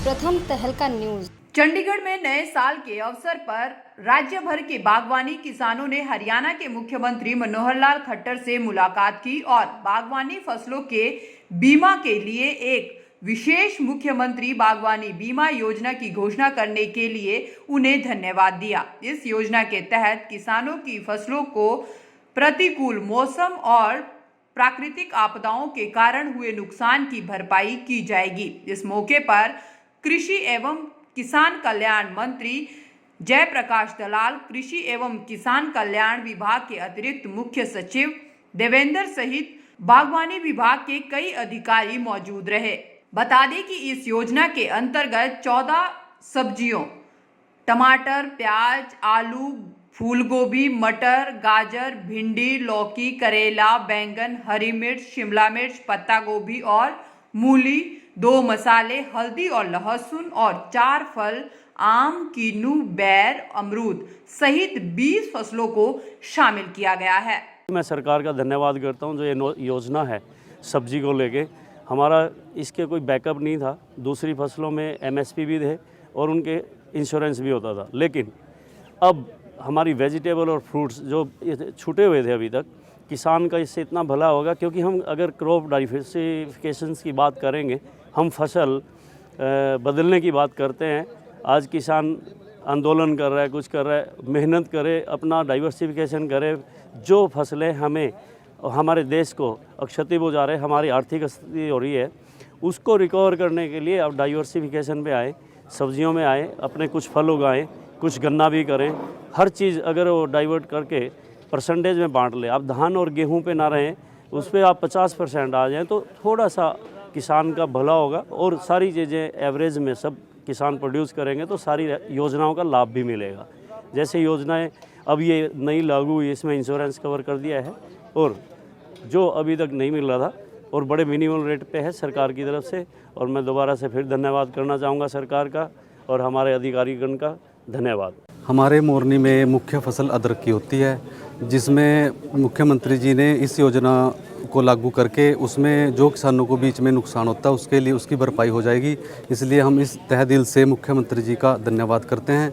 प्रथम तहलका न्यूज। चंडीगढ़ में नए साल के अवसर पर राज्य भर के बागवानी किसानों ने हरियाणा के मुख्यमंत्री मनोहर लाल खट्टर से मुलाकात की और बागवानी फसलों के बीमा के लिए एक विशेष मुख्यमंत्री बागवानी बीमा योजना की घोषणा करने के लिए उन्हें धन्यवाद दिया। इस योजना के तहत किसानों की फसलों को प्रतिकूल मौसम और प्राकृतिक आपदाओं के कारण हुए नुकसान की भरपाई की जाएगी। इस मौके पर कृषि एवं किसान कल्याण मंत्री जयप्रकाश दलाल, कृषि एवं किसान कल्याण विभाग के अतिरिक्त मुख्य सचिव देवेंद्र सहित बागवानी विभाग के कई अधिकारी मौजूद रहे। बता दें कि इस योजना के अंतर्गत 14 सब्जियों टमाटर, प्याज, आलू, फूलगोभी, मटर, गाजर, भिंडी, लौकी, करेला, बैंगन, हरी मिर्च, शिमला मिर्च, पत्ता गोभी और मूली, 2 मसाले, हल्दी और लहसुन और 4 फल आम, कीनू, बेर, अमरूद सहित 20 फसलों को शामिल किया गया है। मैं सरकार का धन्यवाद करता हूं जो ये योजना है सब्जी को लेके। हमारा इसके कोई बैकअप नहीं था, दूसरी फसलों में एमएसपी भी थे और उनके इंश्योरेंस भी होता था, लेकिन अब हमारी वेजिटेबल और फ्रूट्स जो छूटे हुए थे अभी तक, किसान का इससे इतना भला होगा क्योंकि हम अगर क्रॉप डाइवर्सिफिकेशंस की बात करेंगे, हम फसल बदलने की बात करते हैं। आज किसान आंदोलन कर रहा है, कुछ कर रहा है, मेहनत करे, अपना डाइवर्सिफिकेशन करे, जो फसलें हमें हमारे देश को क्षति पहुंचा रहे, हमारी आर्थिक स्थिति हो रही है, उसको रिकवर करने के लिए अब डाइवर्सिफिकेशन पे आए, सब्जियों में आए, अपने कुछ फल उगाएं, कुछ गन्ना भी करें। हर चीज़ अगर वो डाइवर्ट करके परसेंटेज में बांट ले, आप धान और गेहूं पे ना रहें, उस पर आप 50% आ जाएं तो थोड़ा सा किसान का भला होगा और सारी चीज़ें एवरेज में सब किसान प्रोड्यूस करेंगे तो सारी योजनाओं का लाभ भी मिलेगा। जैसे योजनाएं अब ये नई लागू हुई, इसमें इंश्योरेंस कवर कर दिया है और जो अभी तक नहीं मिल रहा था और बड़े मिनिमम रेट पे है सरकार की तरफ से। और मैं दोबारा से फिर धन्यवाद करना चाहूँगा सरकार का और हमारे अधिकारीगण का धन्यवाद। हमारे मोरनी में मुख्य फसल अदरक की होती है, जिसमें मुख्यमंत्री जी ने इस योजना को लागू करके उसमें जो किसानों को बीच में नुकसान होता है उसके लिए उसकी भरपाई हो जाएगी। इसलिए हम इस तहे दिल से मुख्यमंत्री जी का धन्यवाद करते हैं।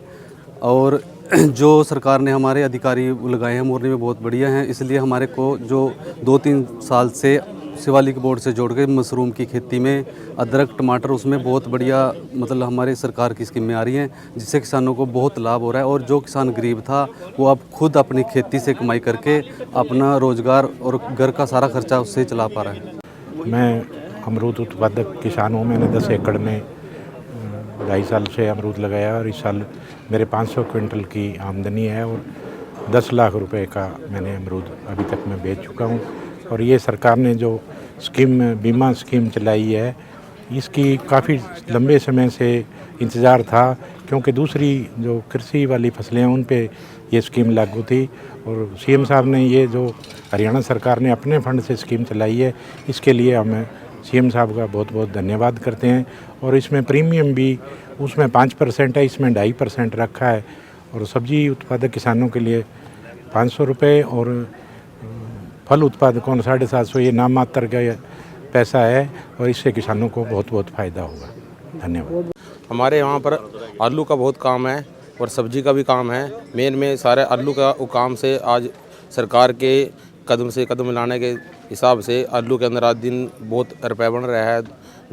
और जो सरकार ने हमारे अधिकारी लगाए हैं मोरनी में बहुत बढ़िया हैं। इसलिए हमारे को जो 2-3 साल से शिवालिक बोर्ड से जोड़ के मशरूम की खेती में अदरक, टमाटर, उसमें बहुत बढ़िया मतलब हमारे सरकार की स्कीमें आ रही हैं, जिससे किसानों को बहुत लाभ हो रहा है। और जो किसान गरीब था वो अब खुद अपनी खेती से कमाई करके अपना रोजगार और घर का सारा खर्चा उससे चला पा रहा है। मैं अमरूद उत्पादक किसान हूँ। मैंने 10 एकड़ में 2.5 साल से अमरूद लगाया और इस साल मेरे 500 क्विंटल की आमदनी है और 10 लाख रुपए का मैंने अमरूद अभी तक मैं बेच चुका हूँ। और ये सरकार ने जो स्कीम बीमा स्कीम चलाई है, इसकी काफ़ी लंबे समय से इंतज़ार था, क्योंकि दूसरी जो कृषि वाली फसलें हैं उन पे ये स्कीम लागू थी। और सीएम साहब ने ये जो हरियाणा सरकार ने अपने फंड से स्कीम चलाई है, इसके लिए हम सीएम साहब का बहुत बहुत धन्यवाद करते हैं। और इसमें प्रीमियम भी उसमें 5% है, इसमें 2.5% रखा है। और सब्जी उत्पादक किसानों के लिए 500 रुपये और फल उत्पादकों 750, ये नाम मात्र का पैसा है और इससे किसानों को बहुत बहुत फ़ायदा होगा। धन्यवाद। हमारे यहाँ पर आलू का बहुत काम है और सब्जी का भी काम है। मेन में सारे आलू का काम से आज सरकार के कदम से कदम मिलाने के हिसाब से आलू के अंदर आज दिन बहुत रुपये बन रहा है।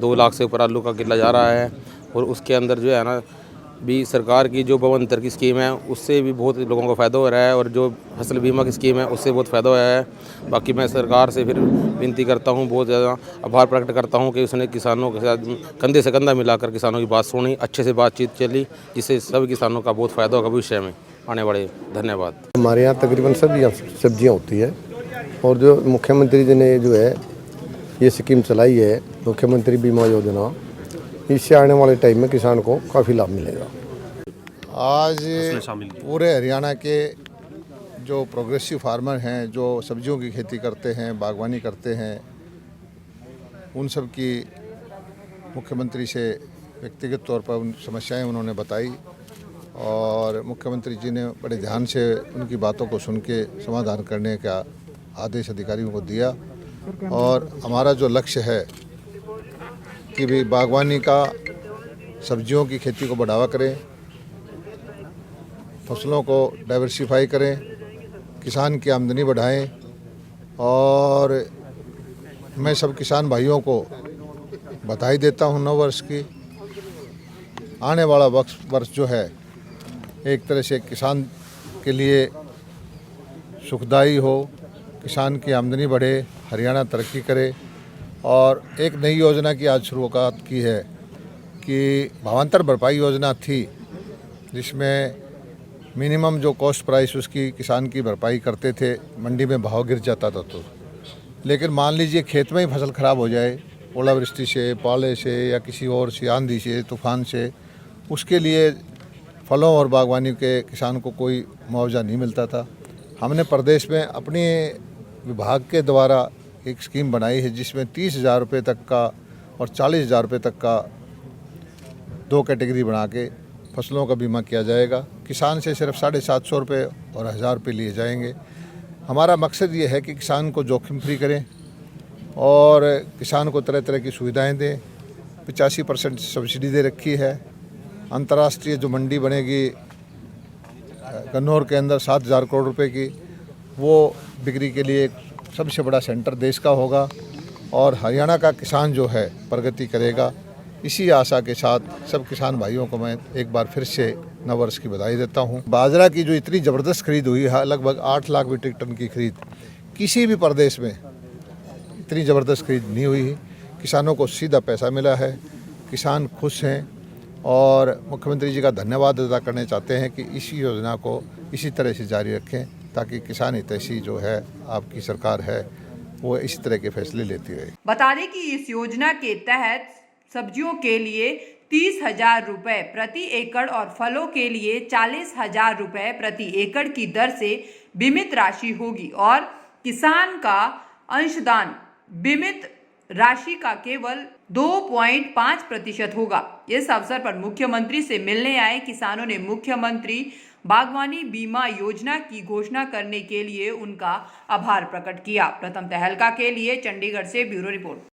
2 लाख से ऊपर आलू का किला जा रहा है। और उसके अंदर जो है ना भी सरकार की जो 52 की स्कीम है उससे भी बहुत लोगों को फ़ायदा हो रहा है और जो फसल बीमा की स्कीम है उससे बहुत फ़ायदा हुआ है। बाकी मैं सरकार से फिर विनती करता हूँ, बहुत ज़्यादा आभार प्रकट करता हूँ कि उसने किसानों के साथ कंधे से कंधा मिलाकर किसानों की बात सुनी, अच्छे से बातचीत चली, जिससे सभी किसानों का बहुत फ़ायदा होगा भविष्य में आने वाले। धन्यवाद। हमारे यहाँ तकरीबन सब्जियाँ होती है और जो मुख्यमंत्री जी ने जो है ये स्कीम चलाई है मुख्यमंत्री बीमा योजना, इससे आने वाले टाइम में किसान को काफ़ी लाभ मिलेगा। आज पूरे हरियाणा के जो प्रोग्रेसिव फार्मर हैं, जो सब्जियों की खेती करते हैं, बागवानी करते हैं, उन सब की मुख्यमंत्री से व्यक्तिगत तौर पर उन समस्याएं उन्होंने बताई और मुख्यमंत्री जी ने बड़े ध्यान से उनकी बातों को सुन के समाधान करने का आदेश अधिकारियों को दिया। और हमारा जो लक्ष्य है कि भी बागवानी का सब्जियों की खेती को बढ़ावा करें, फसलों को डाइवर्सिफाई करें, किसान की आमदनी बढ़ाएं। और मैं सब किसान भाइयों को बधाई देता हूं नव वर्ष की। आने वाला वर्ष जो है एक तरह से किसान के लिए सुखदायी हो, किसान की आमदनी बढ़े, हरियाणा तरक्की करे। और एक नई योजना की आज शुरुआत की है कि भावांतर भरपाई योजना थी, जिसमें मिनिमम जो कॉस्ट प्राइस उसकी किसान की भरपाई करते थे, मंडी में भाव गिर जाता था तो। लेकिन मान लीजिए खेत में ही फसल खराब हो जाए ओलावृष्टि से, पाले से या किसी और से, आंधी से, तूफान से, उसके लिए फलों और बागवानी के किसान को कोई मुआवजा नहीं मिलता था। हमने प्रदेश में अपने विभाग के द्वारा एक स्कीम बनाई है जिसमें 30,000 रुपये तक का और 40,000 रुपये तक का 2 कैटेगरी बना के फसलों का बीमा किया जाएगा। किसान से सिर्फ 750 रुपये और 1,000 रुपये लिए जाएंगे। हमारा मकसद ये है कि किसान को जोखिम फ्री करें और किसान को तरह तरह की सुविधाएं दें। 85% सब्सिडी दे रखी है। अंतर्राष्ट्रीय जो मंडी बनेगी कन्नौर के अंदर 7,000 करोड़ रुपए की, वो बिक्री के लिए सबसे बड़ा सेंटर देश का होगा और हरियाणा का किसान जो है प्रगति करेगा। इसी आशा के साथ सब किसान भाइयों को मैं एक बार फिर से नववर्ष की बधाई देता हूं। बाजरा की जो इतनी ज़बरदस्त खरीद हुई है, लगभग 8 लाख मीट्रिक टन की खरीद, किसी भी प्रदेश में इतनी ज़बरदस्त खरीद नहीं हुई है। किसानों को सीधा पैसा मिला है, किसान खुश हैं और मुख्यमंत्री जी का धन्यवाद अदा करना चाहते हैं कि इसी योजना को इसी तरह से जारी रखें ताकि किसान हितैषी जो है आपकी सरकार है वो इस तरह के फैसले लेती रहे। बता दें कि इस योजना के तहत सब्जियों के लिए 30,000 रुपये प्रति एकड़ और फलों के लिए 40,000 रुपये प्रति एकड़ की दर से बीमित राशि होगी और किसान का अंशदान बीमित राशि का केवल 2.5% होगा। इस अवसर पर मुख्यमंत्री से मिलने आए किसानों ने मुख्यमंत्री बागवानी बीमा योजना की घोषणा करने के लिए उनका आभार प्रकट किया। प्रथम तहलका के लिए चंडीगढ़ से ब्यूरो रिपोर्ट।